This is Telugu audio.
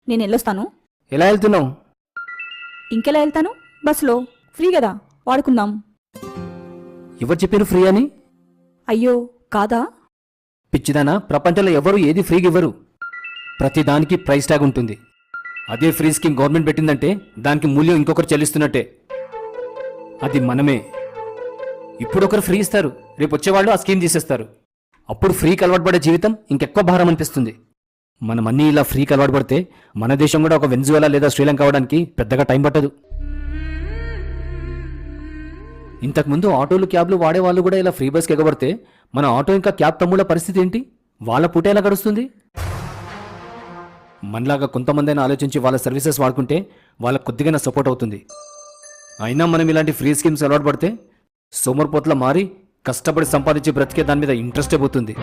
నేను వెళ్ళొస్తాను. ఎలా వెళ్తున్నావు? ఇంకెలా వెళ్తాను? బస్సులో. ఫ్రీ కదా, వాడుకుందాం. ఎవరు చెప్పారు ఫ్రీ అని? అయ్యో కాదా? పిచ్చిదానా, ప్రపంచంలో ఎవరు ఏది ఫ్రీగా ఇవ్వరు. ప్రతిదానికి ప్రైస్ ట్యాగ్ ఉంటుంది. అదే ఫ్రీ స్కీమ్ గవర్నమెంట్ పెట్టిందంటే దానికి మూల్యం ఇంకొకరు చెల్లిస్తున్నట్టే. అది మనమే. ఇప్పుడు ఒకరు ఫ్రీ ఇస్తారు, రేపు వచ్చేవాళ్ళు ఆ స్కీమ్ తీసేస్తారు. అప్పుడు ఫ్రీకి అలవాటు పడే జీవితం ఇంకెక్కువ భారం అనిపిస్తుంది. మనం అన్నీ ఇలా ఫ్రీకి అలవాటు పడితే మన దేశం కూడా ఒక వెనిజువేలా లేదా శ్రీలంక అవడానికి పెద్దగా టైం పట్టదు. ఇంతకుముందు ఆటోలు క్యాబ్లు వాడేవాళ్ళు కూడా ఇలా ఫ్రీ బస్కి ఎగబడితే మన ఆటో ఇంకా క్యాబ్ తమ్ముళ్ళ పరిస్థితి ఏంటి? వాళ్ళ పూట ఎలా గడుస్తుంది? మనలాగా కొంతమందైనా ఆలోచించి వాళ్ళ సర్వీసెస్ వాడుకుంటే వాళ్ళకు కొద్దిగా సపోర్ట్ అవుతుంది. అయినా మనం ఇలాంటి ఫ్రీ స్కీమ్స్ అలవాటు పడితే సోమరిపోట్ల మారి కష్టపడి సంపాదించి బ్రతికే దాని మీద ఇంట్రెస్టే పోతుంది.